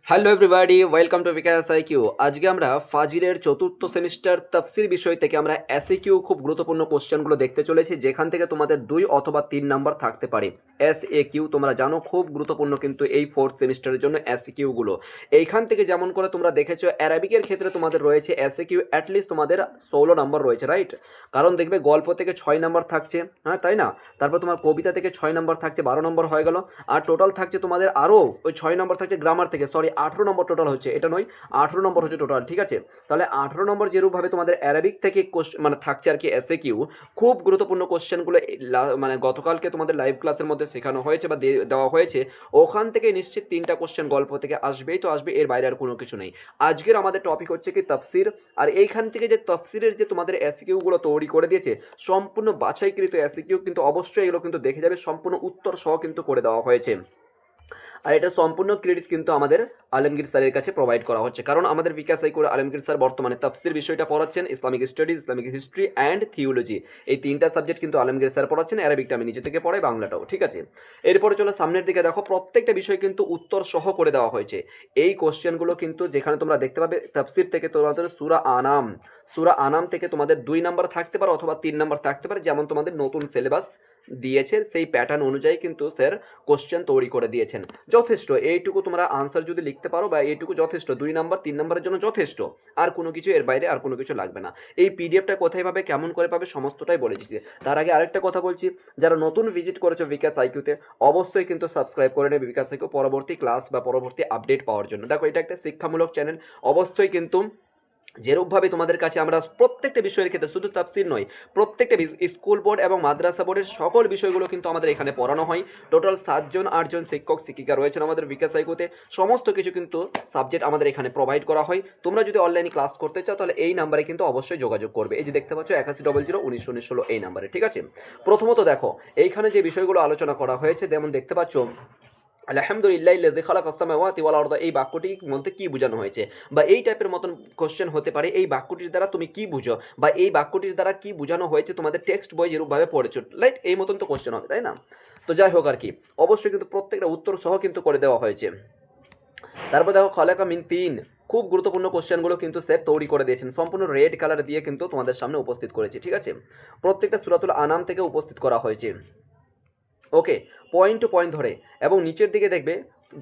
Hello everybody, welcome to Bikash IQ. আজকে আমরা ফাজিলের চতুর্থ সেমিস্টার তাফসির বিষয় থেকে আমরা এসএকিউ খুব গুরুত্বপূর্ণ কোশ্চেনগুলো দেখতে চলেছি, যেখান থেকে তোমাদের 2 অথবা 3 নাম্বার থাকতে পারে। এসএকিউ তোমরা জানো খুব গুরুত্বপূর্ণ কিন্তু এই ফোর্থ সেমিস্টারের জন্য এসএকিউগুলো। এইখান থেকে যেমন করে তোমরা দেখেছো অ্যারাবিকের ক্ষেত্রে তোমাদের রয়েছে এসএকিউ অ্যাটলিস্ট তোমাদের 16 নাম্বার রয়েছে, রাইট? কারণ দেখবে গল্প থেকে 6 নাম্বার থাকছে, হ্যাঁ তাই না? তারপর তোমার কবিতা থেকে 6 নাম্বার থাকছে, 12 নম্বর হয়ে গেল। আর টোটাল থাকছে তোমাদের আরও ওই 6 নম্বর থাকছে গ্রামার থেকে, সরি 18 নম্বর টোটাল হচ্ছে, এটা নয় 18 নম্বর হচ্ছে টোটাল, ঠিক আছে? তাহলে 18 নম্বর যেরূপভাবে তোমাদের অ্যারাবিক থেকে মানে থাকছে আর কি এসএকিউ, খুব গুরুত্বপূর্ণ কোশ্চেনগুলো মানে গতকালকে তোমাদের লাইভ ক্লাসের মধ্যে শেখানো হয়েছে বা দেওয়া হয়েছে, ওখান থেকে নিশ্চিত 3টা কোশ্চেন গল্প থেকে আসবেই তো আসবে, এর বাইরে আর কোনো কিছু নেই। আজকের আমাদের টপিক হচ্ছে কি তাফসির, আর এইখান থেকে যে তাফসিরের যে তোমাদের এসকিউগুলো তৈরি করে দিয়েছে সম্পূর্ণ বাছাইকৃত এসকিউ, কিন্তু অবশ্যই এগুলো কিন্তু দেখে যাবে সম্পূর্ণ উত্তর সহ কিন্তু করে দেওয়া হয়েছে। আর এটা সম্পূর্ণ ক্রেডিট কিন্তু আমাদের আলমগীর স্যারের কাছে প্রোভাইড করা হচ্ছে, কারণ আমাদের বিকাশ আইকুর আলমগীর স্যার বর্তমানে তাফসির বিষয়টা পড়াচ্ছেন, Islamic studies, Islamic history and theology, এই 3টা সাবজেক্ট কিন্তু আলমগীর স্যার পড়াচ্ছেন। অ্যারাবিকটা আমি নিজে থেকে পড়াই, বাংলাটাও, ঠিক আছে? এরপরে চলো সামনের দিকে, দেখো প্রত্যেকটা বিষয় কিন্তু উত্তর সহ করে দেওয়া হয়েছে। এই কোশ্চেনগুলো কিন্তু যেখানে তোমরা দেখতে পাবে তাফসির থেকে তোমাদের সূরা আনাম থেকে তোমাদের 2 নাম্বার থাকতে পারে অথবা 3 নাম্বার থাকতে পারে, যেমন তোমাদের নতুন সিলেবাস দিয়েছে সেই প্যাটার্ন অনুযায়ী কিন্তু স্যার কোশ্চেন তৈরি করে দিয়েছেন। যথেষ্ট এইটুকু তোমরা আনসার যদি লিখতে পারো বা এইটুকু যথেষ্ট, 2 নাম্বার 3 নাম্বারের জন্য যথেষ্ট, আর কোনো কিছু এর বাইরে আর কোনো কিছু লাগবে না। এই পিডিএফটা কোথায় পাবে, কেমন করে পাবে, সমস্তটাই বলে দিচ্ছি। তার আগে আরেকটা কথা বলছি, যারা নতুন ভিজিট করেছো বিকাশ আইকিউতে, অবশ্যই কিন্তু সাবস্ক্রাইব করে নেবে বিকাশ আইকিউ পরবর্তী ক্লাস বা পরবর্তী আপডেট পাওয়ার জন্য। দেখো এটা একটা শিক্ষামূলক চ্যানেল, অবশ্যই কিন্তু যেরূপভাবে তোমাদের কাছে আমরা প্রত্যেকটা বিষয়ের ক্ষেত্রে, শুধু তাফসির নয়, প্রত্যেকটা স্কুল বোর্ড এবং মাদ্রাসা বোর্ডের সকল বিষয়গুলো কিন্তু আমাদের এখানে পড়ানো হয়। টোটাল 7জন 8জন শিক্ষক শিক্ষিকা রয়েছেন আমাদের বিকাশ আইকুতে, সমস্ত কিছু কিন্তু সাবজেক্ট আমাদের এখানে প্রোভাইড করা হয়। তোমরা যদি অনলাইনে ক্লাস করতে চাও তাহলে এই নাম্বারে কিন্তু অবশ্যই যোগাযোগ করবে, এই যে দেখতে পাচ্ছ 8100191916 এই নাম্বারে, ঠিক আছে? প্রথমত দেখো এইখানে যে বিষয়গুলো আলোচনা করা হয়েছে, যেমন দেখতে পাচ্ছ আলহামদুলিল্লাহিল্লাযী খালাকাস সামাওয়াতি ওয়াল আরদা, এই বাক্যটির মধ্যে কি বোঝানো হয়েছে, বা এই টাইপের মতন কোশ্চেন হতে পারে, এই বাক্যটির দ্বারা তুমি কি বুঝো, বা এই বাক্যটির দ্বারা কি বোঝানো হয়েছে তোমাদের টেক্সট বই যেরূপভাবে পড়েছো, রাইট? এই মতন তো কোশ্চেন হবে, তাই না? তো যাই হোক আর কি, অবশ্যই কিন্তু প্রত্যেকটা উত্তর সহ কিন্তু করে দেওয়া হয়েছে। তারপর দেখো খালাকা মিন তিন, খুব গুরুত্বপূর্ণ কোশ্চেনগুলো কিন্তু স্যার তৈরি করে দিয়েছেন, সম্পূর্ণ রেড কালার দিয়ে কিন্তু তোমাদের সামনে উপস্থিত করেছি, ঠিক আছে? প্রত্যেকটা সূরাতুল আনাম থেকে উপস্থিত করা হয়েছে, ওকে, পয়েন্ট টু পয়েন্ট ধরে। এবং নিচের দিকে দেখবে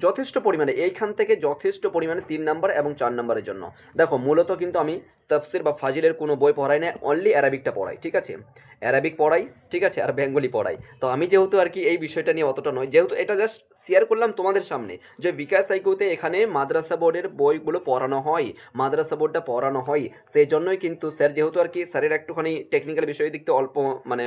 যথেষ্ট পরিমাণে, এইখান থেকে যথেষ্ট পরিমাণে 3 নাম্বার এবং 4 নাম্বারের জন্য। দেখো মূলত কিন্তু আমি তাফসির বা ফাজিলের কোনো বই পড়াই না, অনলি অ্যারাবিকটা পড়াই, ঠিক আছে? অ্যারাবিক পড়াই, ঠিক আছে, আর বেঙ্গলি পড়াই। তো আমি যেহেতু আর কি এই বিষয়টা নিয়ে অতটা নয়, যেহেতু এটা জাস্ট শেয়ার করলাম তোমাদের সামনে যে বিকাশ আইকিউতে এখানে মাদ্রাসা বোর্ডের বইগুলো পড়ানো হয়, মাদ্রাসা বোর্ডটা পড়ানো হয়, সেই জন্যই কিন্তু স্যার যেহেতু আর কি স্যারের একটুখানি টেকনিক্যাল বিষয়ের দিক থেকে অল্প মানে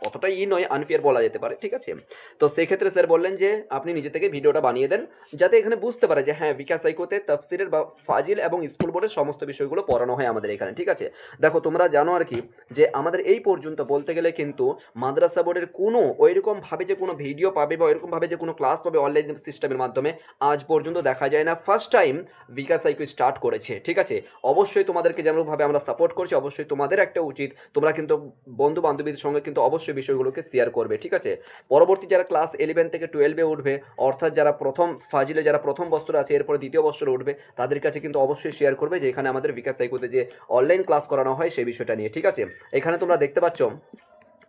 অতটাই নয়, আনফেয়ার বলা যেতে পারে, ঠিক আছে? তো সেক্ষেত্রে স্যার বললেন যে আপনি নিজে থেকে ভিডিওটা বানিয়ে দেন, যাতে এখানে বুঝতে পারে যে হ্যাঁ বিকাশ আইকোতে তাফসিরের বা ফাজিল এবং স্কুল বোর্ডের সমস্ত বিষয়গুলো পড়ানো হয় আমাদের এখানে, ঠিক আছে? দেখো তোমরা জানো আর কি যে আমাদের এই পর্যন্ত বলতে গেলে কিন্তু মাদ্রাসা বোর্ডের কোনো ওইরকম ভাবে যে কোনো ভিডিও পাবে বা ওইরকম ভাবে যে কোনো ক্লাস পাবে অনলাইন সিস্টেমের মাধ্যমে আজ পর্যন্ত দেখা যায় না। ফার্স্ট টাইম বিকাশ আইকো স্টার্ট করেছে, ঠিক আছে? অবশ্যই তোমাদেরকে যেমনভাবে আমরা সাপোর্ট করছি, অবশ্যই তোমাদের একটা উচিত তোমরা কিন্তু বন্ধু বান্ধবীদের সঙ্গে কিন্তু অবশ্যই বিষয়গুলোকে শেয়ার করবে, ঠিক আছে? পরবর্তী যারা ক্লাস 11 থেকে 12-এ উঠবে, অর্থাৎ যারা প্রথম ফাজিলে যারা প্রথম বছরে আছে, এরপরে দ্বিতীয় বছরে উঠবে, তাদের কাছে কিন্তু অবশ্যই শেয়ার করবে যে এখানে আমাদের বিকাশ সাইকোতে যে অনলাইন ক্লাস করানো হয় সেই বিষয়টা নিয়ে, ঠিক আছে? এখানে তোমরা দেখতে পাচ্ছ,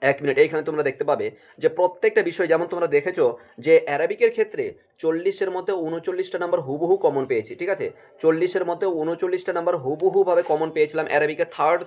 1 মিনিট, এইখানে তোমরা দেখতে পাবে যে প্রত্যেকটা বিষয়, যেমন তোমরা দেখেছো যে অ্যারাবিকের ক্ষেত্রে 40-এর মধ্যে 39টা নাম্বার হুবহু কমন পেয়েছি, ঠিক আছে? 40-এর মধ্যে 39টা নাম্বার হুবহুভাবে কমন পেয়েছিলাম অ্যারাবিকের থার্ড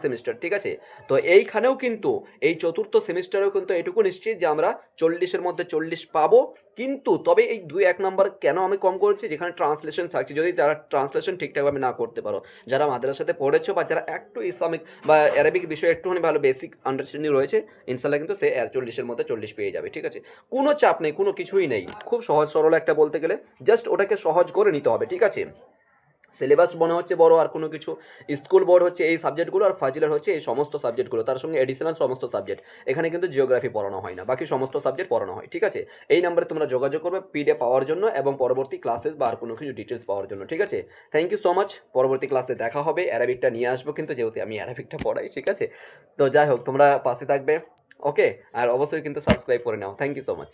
সেমিস্টার, ঠিক আছে? তো এইখানেও কিন্তু এই চতুর্থ সেমিস্টারেও কিন্তু এটুকু নিশ্চিত যে আমরা 40-এর মধ্যে 40 পাবো, কিন্তু তবে এই 2-1 নাম্বার কেন আমি কম করেছি, যেখানে ট্রান্সলেশন থাকছে, যদি যারা ট্রান্সলেশন ঠিকঠাকভাবে না করতে পারো, যারা মাদ্রাসাতে পড়েছো বা যারা একটু ইসলামিক বা অ্যারাবিক বিষয়ে একটুখানি ভালো বেসিক আন্ডারস্ট্যান্ডিং রয়েছে, ইনশাল্লাহ কিন্তু সে 40-এর মধ্যে 40 পেয়ে যাবে, ঠিক আছে? কোনো চাপ নেই, কোনো কিছুই নেই, খুব সহজ সরল একটা বলতে গেলে, জাস্ট ওটাকে সহজ করে নিতে হবে, ঠিক আছে? সিলেবাস মনে হচ্ছে বড়, আর কোনো কিছু, স্কুল বোর্ড হচ্ছে এই সাবজেক্টগুলো আর ফাজিলার হচ্ছে এই সমস্ত সাবজেক্টগুলো, তার সঙ্গে এডিশনাল সমস্ত সাবজেক্ট। এখানে কিন্তু জিওগ্রাফি পড়ানো হয় না, বাকি সমস্ত সাবজেক্ট পড়ানো হয়, ঠিক আছে? এই নাম্বারে তোমরা যোগাযোগ করবে পিডিএফ পাওয়ার জন্য এবং পরবর্তী ক্লাসেস বা আর কোনো কিছু ডিটেলস পাওয়ার জন্য, ঠিক আছে? থ্যাংক ইউ সো মাচ, পরবর্তী ক্লাসে দেখা হবে। অ্যারাবিকটা নিয়ে আসবো কিন্তু, যেহেতু আমি অ্যারাবিকটা পড়াই, ঠিক আছে? তো যাই হোক, তোমরা পাশে থাকবে, ওকে? আর অবশ্যই কিন্তু সাবস্ক্রাইব করে নাও। Thank you so much.